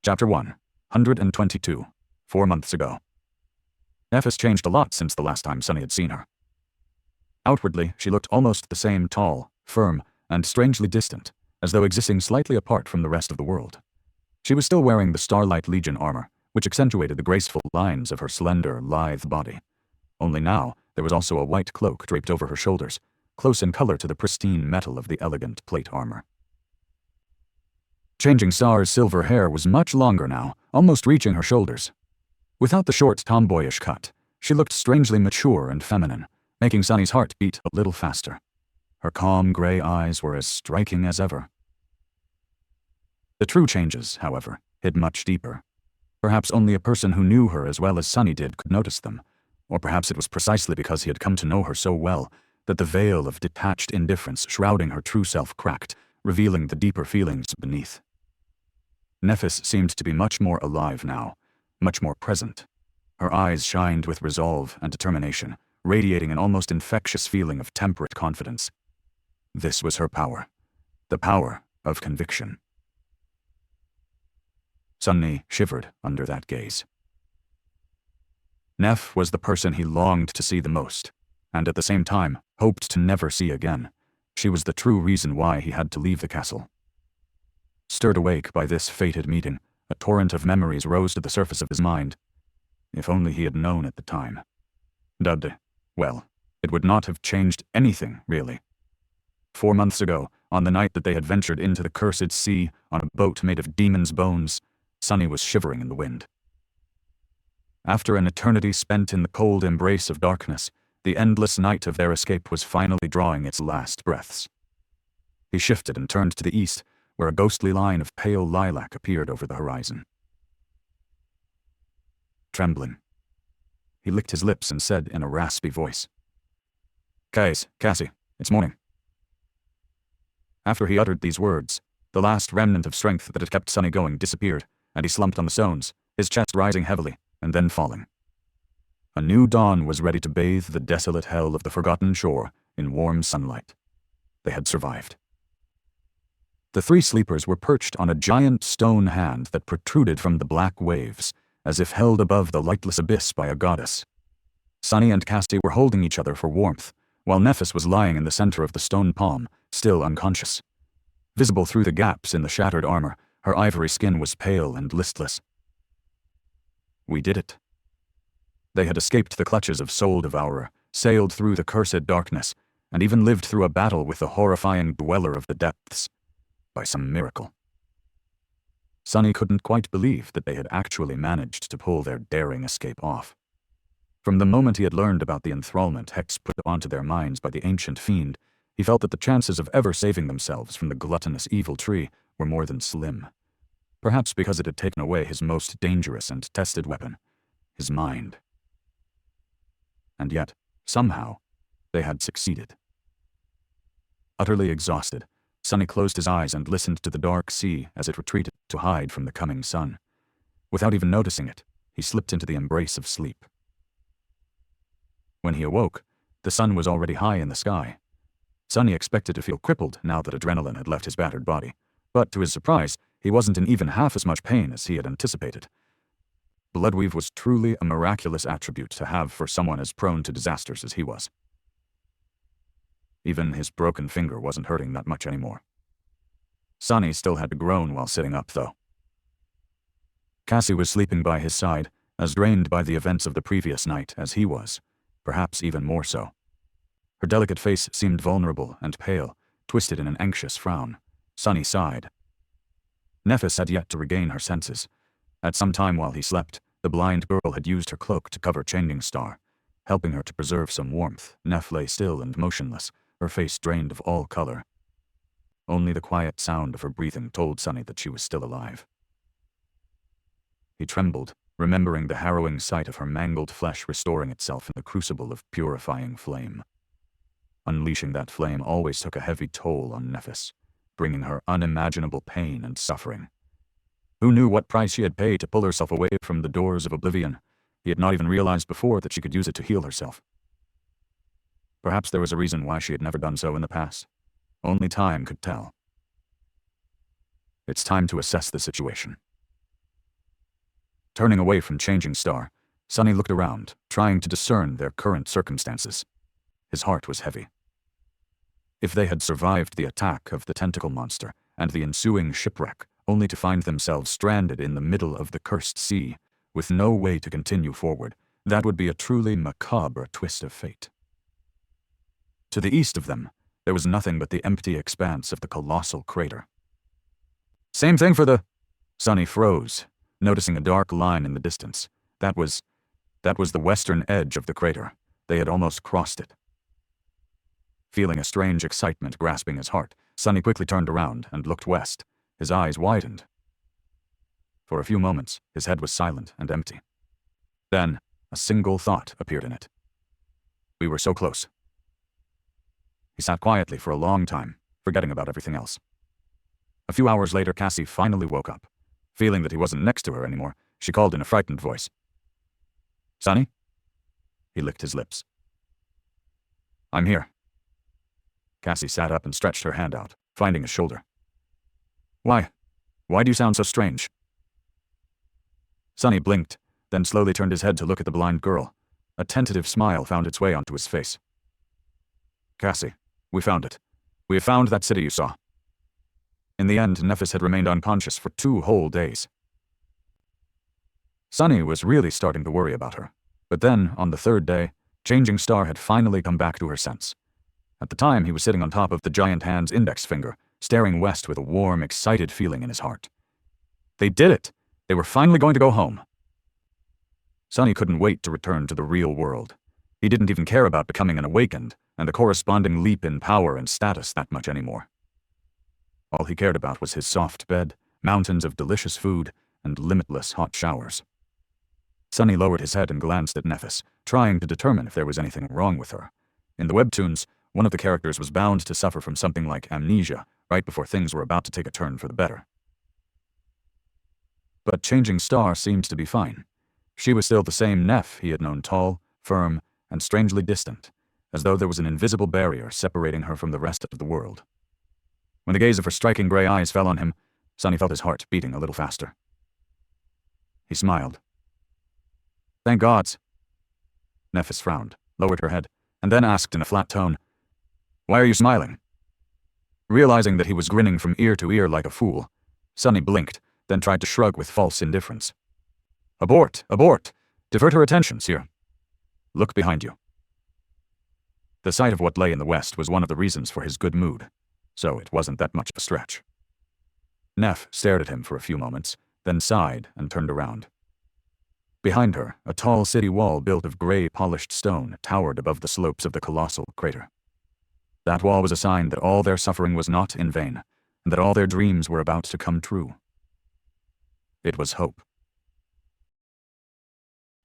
Chapter 122. 4 months ago. Nefis changed a lot since the last time Sunny had seen her. Outwardly, she looked almost the same, tall, firm, and strangely distant, as though existing slightly apart from the rest of the world. She was still wearing the Starlight Legion armor, which accentuated the graceful lines of her slender, lithe body. Only now, there was also a white cloak draped over her shoulders, close in color to the pristine metal of the elegant plate armor. Changing Star's silver hair was much longer now, almost reaching her shoulders. Without the short, tomboyish cut, she looked strangely mature and feminine, making Sunny's heart beat a little faster. Her calm gray eyes were as striking as ever. The true changes, however, hid much deeper. Perhaps only a person who knew her as well as Sunny did could notice them, or perhaps it was precisely because he had come to know her so well that the veil of detached indifference shrouding her true self cracked, revealing the deeper feelings beneath. Nefis seemed to be much more alive now, much more present. Her eyes shined with resolve and determination, radiating an almost infectious feeling of temperate confidence. This was her power, the power of conviction. Sunny shivered under that gaze. Nef was the person he longed to see the most, and at the same time hoped to never see again. She was the true reason why he had to leave the castle. Stirred awake by this fated meeting, a torrent of memories rose to the surface of his mind. If only he had known at the time. Well, it would not have changed anything, really. 4 months ago, on the night that they had ventured into the cursed sea on a boat made of demons' bones, Sunny was shivering in the wind. After an eternity spent in the cold embrace of darkness, the endless night of their escape was finally drawing its last breaths. He shifted and turned to the east, where a ghostly line of pale lilac appeared over the horizon. Trembling, he licked his lips and said in a raspy voice, Cassie, it's morning." After he uttered these words, the last remnant of strength that had kept Sunny going disappeared, and he slumped on the stones, his chest rising heavily, and then falling. A new dawn was ready to bathe the desolate hell of the forgotten shore in warm sunlight. They had survived. The 3 sleepers were perched on a giant stone hand that protruded from the black waves, as if held above the lightless abyss by a goddess. Sunny and Cassie were holding each other for warmth, while Nefis was lying in the center of the stone palm, still unconscious. Visible through the gaps in the shattered armor, her ivory skin was pale and listless. We did it. They had escaped the clutches of Soul Devourer, sailed through the cursed darkness, and even lived through a battle with the horrifying Dweller of the Depths. By some miracle. Sunny couldn't quite believe that they had actually managed to pull their daring escape off. From the moment he had learned about the enthrallment Hex put onto their minds by the ancient fiend, he felt that the chances of ever saving themselves from the gluttonous evil tree were more than slim. Perhaps because it had taken away his most dangerous and tested weapon, his mind. And yet, somehow, they had succeeded. Utterly exhausted, Sunny closed his eyes and listened to the dark sea as it retreated to hide from the coming sun. Without even noticing it, he slipped into the embrace of sleep. When he awoke, the sun was already high in the sky. Sunny expected to feel crippled now that adrenaline had left his battered body, but to his surprise, he wasn't in even half as much pain as he had anticipated. Bloodweave was truly a miraculous attribute to have for someone as prone to disasters as he was. Even his broken finger wasn't hurting that much anymore. Sunny still had to groan while sitting up, though. Cassie was sleeping by his side, as drained by the events of the previous night as he was, perhaps even more so. Her delicate face seemed vulnerable and pale, twisted in an anxious frown. Sunny sighed. Nefis had yet to regain her senses. At some time while he slept, the blind girl had used her cloak to cover Changing Star. Helping her to preserve some warmth, Nef lay still and motionless, her face drained of all color. Only the quiet sound of her breathing told Sunny that she was still alive. He trembled, remembering the harrowing sight of her mangled flesh restoring itself in the crucible of purifying flame. Unleashing that flame always took a heavy toll on Nefis, bringing her unimaginable pain and suffering. Who knew what price she had paid to pull herself away from the doors of oblivion? He had not even realized before that she could use it to heal herself. Perhaps there was a reason why she had never done so in the past. Only time could tell. It's time to assess the situation. Turning away from Changing Star, Sunny looked around, trying to discern their current circumstances. His heart was heavy. If they had survived the attack of the tentacle monster and the ensuing shipwreck, only to find themselves stranded in the middle of the cursed sea, with no way to continue forward, that would be a truly macabre twist of fate. To the east of them, there was nothing but the empty expanse of the colossal crater. Same thing for the... Sunny froze, noticing a dark line in the distance. That was the western edge of the crater. They had almost crossed it. Feeling a strange excitement grasping his heart, Sunny quickly turned around and looked west. His eyes widened. For a few moments, his head was silent and empty. Then, a single thought appeared in it. We were so close. He sat quietly for a long time, forgetting about everything else. A few hours later, Cassie finally woke up. Feeling that he wasn't next to her anymore, she called in a frightened voice. "Sunny?" He licked his lips. "I'm here." Cassie sat up and stretched her hand out, finding his shoulder. Why do you sound so strange?" Sunny blinked, then slowly turned his head to look at the blind girl. A tentative smile found its way onto his face. "Cassie, we found it. We have found that city you saw." In the end, Nephis had remained unconscious for 2 whole days. Sunny was really starting to worry about her. But then, on the 3rd day, Changing Star had finally come back to her sense. At the time, he was sitting on top of the giant hand's index finger, staring west with a warm, excited feeling in his heart. They did it! They were finally going to go home. Sunny couldn't wait to return to the real world. He didn't even care about becoming an awakened, and the corresponding leap in power and status that much anymore. All he cared about was his soft bed, mountains of delicious food, and limitless hot showers. Sunny lowered his head and glanced at Nephis, trying to determine if there was anything wrong with her. In the webtoons, one of the characters was bound to suffer from something like amnesia right before things were about to take a turn for the better. But Changing Star seemed to be fine. She was still the same Neph he had known, tall, firm, and strangely distant, as though there was an invisible barrier separating her from the rest of the world. When the gaze of her striking gray eyes fell on him, Sunny felt his heart beating a little faster. He smiled. "Thank gods." Nephis frowned, lowered her head, and then asked in a flat tone, "Why are you smiling?" Realizing that he was grinning from ear to ear like a fool, Sunny blinked, then tried to shrug with false indifference. Abort! Abort! Divert her attentions here. Look behind you." The sight of what lay in the west was one of the reasons for his good mood, so it wasn't that much of a stretch. Neph stared at him for a few moments, then sighed and turned around. Behind her, a tall city wall built of gray polished stone towered above the slopes of the colossal crater. That wall was a sign that all their suffering was not in vain, and that all their dreams were about to come true. It was hope.